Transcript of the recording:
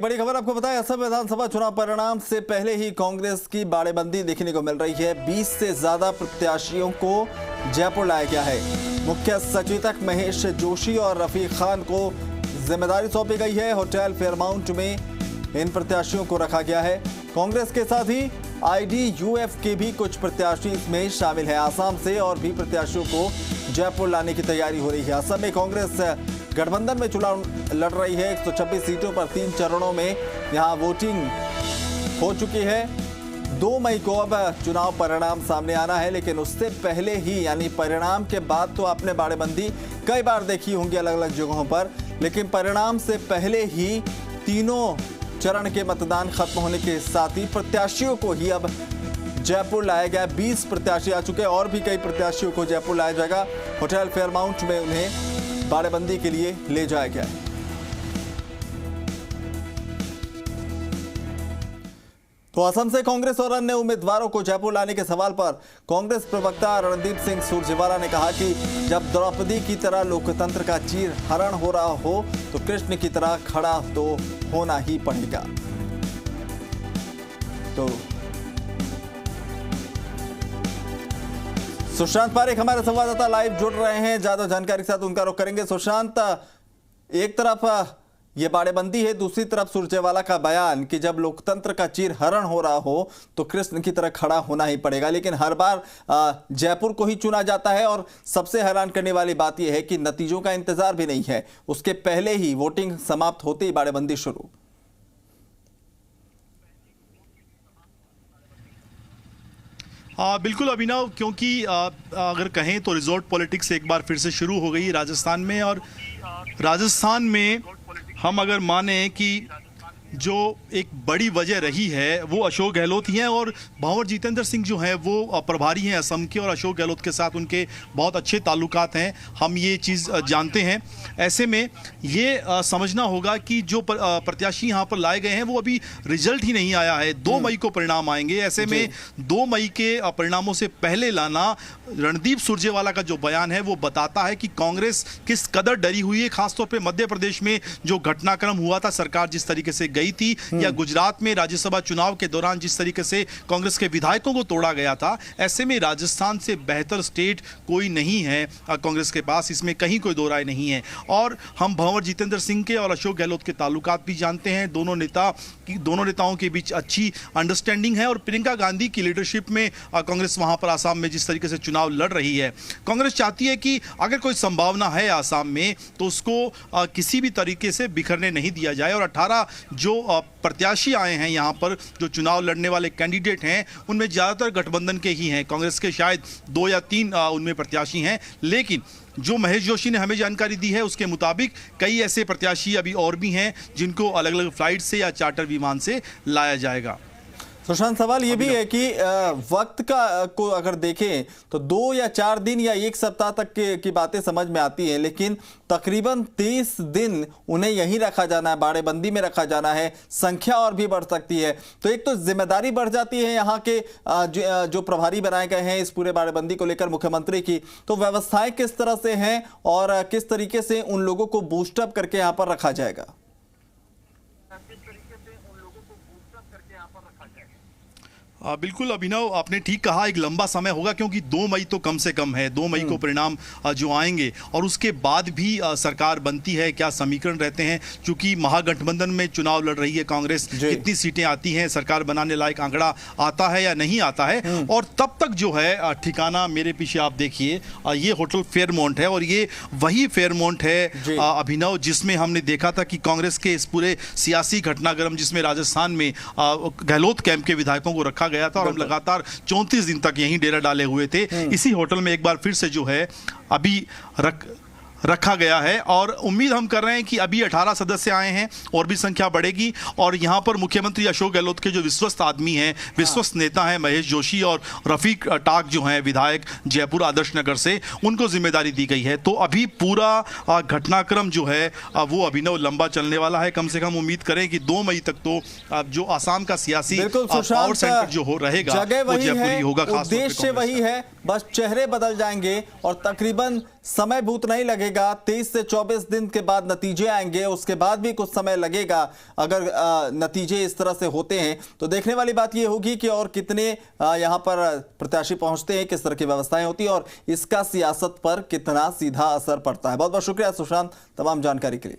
बड़ी खबर आपको बताएं, असम विधानसभा चुनाव परिणाम से पहले ही कांग्रेस की बाड़ेबंदी देखने को मिल रही है। 20 से ज्यादा प्रत्याशियों को जयपुर लाया गया है। मुख्य सचेतक महेश जोशी और रफीक खान को जिम्मेदारी सौंपी गई है। होटल फेयरमाउंट में इन प्रत्याशियों को रखा गया है। कांग्रेस के साथ ही IDUF के भी कुछ प्रत्याशी इसमें शामिल हैं। आसाम से और भी प्रत्याशियों को जयपुर लाने की तैयारी हो रही है। असम में कांग्रेस गठबंधन में चुनाव लड़ रही है। 126 सीटों पर 3 चरणों में यहां वोटिंग हो चुकी है। 2 मई को अब चुनाव परिणाम सामने आना है, लेकिन उससे पहले ही यानी परिणाम के बाद तो आपने बाड़ेबंदी कई बार देखी होंगी अलग अलग जगहों पर, लेकिन परिणाम से पहले ही तीनों चरण के मतदान खत्म होने के साथ ही प्रत्याशियों को ही अब जयपुर लाया गया। 20 प्रत्याशी आ चुके हैं और भी कई प्रत्याशियों को जयपुर लाया जाएगा। होटल फेयरमाउंट में उन्हें बाड़ेबंदी के लिए ले जाया गया है। तो असम से कांग्रेस और अन्य उम्मीदवारों को जयपुर लाने के सवाल पर कांग्रेस प्रवक्ता रणदीप सिंह सुरजेवाला ने कहा कि जब द्रौपदी की तरह लोकतंत्र का चीर हरण हो रहा हो तो कृष्ण की तरह खड़ा तो होना ही पड़ेगा। तो सुशांत पारेख हमारे संवाददाता लाइव जुड़ रहे हैं, ज्यादा जानकारी के साथ उनका रुख करेंगे। सुशांत, एक तरफ ये बाड़ेबंदी है, दूसरी तरफ सुरजेवाला का बयान कि जब लोकतंत्र का चीर हरण हो रहा हो तो कृष्ण की तरह खड़ा होना ही पड़ेगा, लेकिन हर बार जयपुर को ही चुना जाता है। और सबसे हैरान करने वाली बात यह है कि नतीजों का इंतजार भी नहीं है, उसके पहले ही वोटिंग समाप्त होते ही बाड़ेबंदी शुरू। बिल्कुल अभिनव, क्योंकि अगर कहें तो रिजॉर्ट पॉलिटिक्स एक बार फिर से शुरू हो गई राजस्थान में। और राजस्थान में हम अगर माने कि जो एक बड़ी वजह रही है वो अशोक गहलोत ही हैं, और भंवर जितेंद्र सिंह जो हैं वो प्रभारी हैं असम के, और अशोक गहलोत के साथ उनके बहुत अच्छे ताल्लुकात हैं, हम ये चीज़ जानते हैं। ऐसे में ये समझना होगा कि जो प्रत्याशी यहाँ पर लाए गए हैं वो अभी रिजल्ट ही नहीं आया है। 2 मई को परिणाम आएंगे। ऐसे में 2 मई के परिणामों से पहले लाना, रणदीप सुरजेवाला का जो बयान है वो बताता है कि कांग्रेस किस कदर डरी हुई है। खासतौर पर मध्य प्रदेश में जो घटनाक्रम हुआ था, सरकार जिस तरीके से गई थी, या गुजरात में राज्यसभा चुनाव के दौरान जिस तरीके से कांग्रेस के विधायकों को तोड़ा गया था, ऐसे में राजस्थान से बेहतर स्टेट कोई नहीं है कांग्रेस के पास, इसमें कहीं कोई दो राय नहीं है। और हम भंवर जितेंद्र सिंह के और अशोक गहलोत के ताल्लुकात भी जानते हैं। दोनों नेताओं के बीच अच्छी अंडरस्टैंडिंग है, और प्रियंका गांधी की लीडरशिप में कांग्रेस वहां पर आसाम में जिस तरीके से चुनाव लड़ रही है, कांग्रेस चाहती है कि अगर कोई संभावना है आसाम में तो उसको किसी भी तरीके से बिखरने नहीं दिया जाए। और 18 जो प्रत्याशी आए हैं यहाँ पर, जो चुनाव लड़ने वाले कैंडिडेट हैं, उनमें ज़्यादातर गठबंधन के ही हैं। कांग्रेस के शायद 2 या 3 उनमें प्रत्याशी हैं, लेकिन जो महेश जोशी ने हमें जानकारी दी है उसके मुताबिक कई ऐसे प्रत्याशी अभी और भी हैं जिनको अलग अलग फ्लाइट से या चार्टर विमान से लाया जाएगा। सुशांत, सवाल ये भी है कि वक्त का को अगर देखें तो 2 या 4 दिन या 1 सप्ताह तक की बातें समझ में आती हैं, लेकिन तकरीबन 30 दिन उन्हें यहीं रखा जाना है, बाड़ेबंदी में रखा जाना है। संख्या और भी बढ़ सकती है, तो एक तो जिम्मेदारी बढ़ जाती है यहाँ के जो प्रभारी बनाए गए हैं इस पूरे बाड़ेबंदी को लेकर मुख्यमंत्री की। तो व्यवस्थाएं किस तरह से हैं और किस तरीके से उन लोगों को बूस्टअप करके यहाँ पर रखा जाएगा? बिल्कुल अभिनव, आपने ठीक कहा, एक लंबा समय होगा, क्योंकि 2 मई तो कम से कम है। 2 मई को परिणाम जो आएंगे, और उसके बाद भी सरकार बनती है, क्या समीकरण रहते हैं, क्योंकि महागठबंधन में चुनाव लड़ रही है कांग्रेस, कितनी सीटें आती हैं, सरकार बनाने लायक आंकड़ा आता है या नहीं आता है। और तब तक जो है ठिकाना मेरे पीछे आप देखिए, ये होटल फेयरमाउंट है, और ये वही फेयरमाउंट है अभिनव जिसमें हमने देखा था कि कांग्रेस के इस पूरे सियासी घटनाक्रम जिसमें राजस्थान में गहलोत कैंप के विधायकों को रखा गया था, और हम लगातार 34 दिन तक यहीं डेरा डाले हुए थे। इसी होटल में एक बार फिर से जो है अभी रखा गया है, और उम्मीद हम कर रहे हैं कि अभी 18 सदस्य आए हैं और भी संख्या बढ़ेगी। और यहाँ पर मुख्यमंत्री अशोक गहलोत के जो विश्वस्त आदमी हैं, विश्वस्त नेता हैं महेश जोशी और रफीक टाक जो हैं विधायक जयपुर आदर्श नगर से, उनको जिम्मेदारी दी गई है। तो अभी पूरा घटनाक्रम जो है वो अभिनव लंबा चलने वाला है। कम से कम उम्मीद करें कि 2 मई तक तो जो आसाम का सियासी पावर सेंटर जो हो रहेगा वो जयपुर ही होगा। उद्देश्य वही है, बस चेहरे बदल जाएंगे और तकरीबन समय भूत नहीं लगेगा। 23 से 24 दिन के बाद नतीजे आएंगे, उसके बाद भी कुछ समय लगेगा। अगर नतीजे इस तरह से होते हैं तो देखने वाली बात यह होगी कि और कितने यहां पर प्रत्याशी पहुंचते हैं, किस तरह की व्यवस्थाएं होती है और इसका सियासत पर कितना सीधा असर पड़ता है। बहुत बहुत शुक्रिया सुशांत तमाम जानकारी के लिए।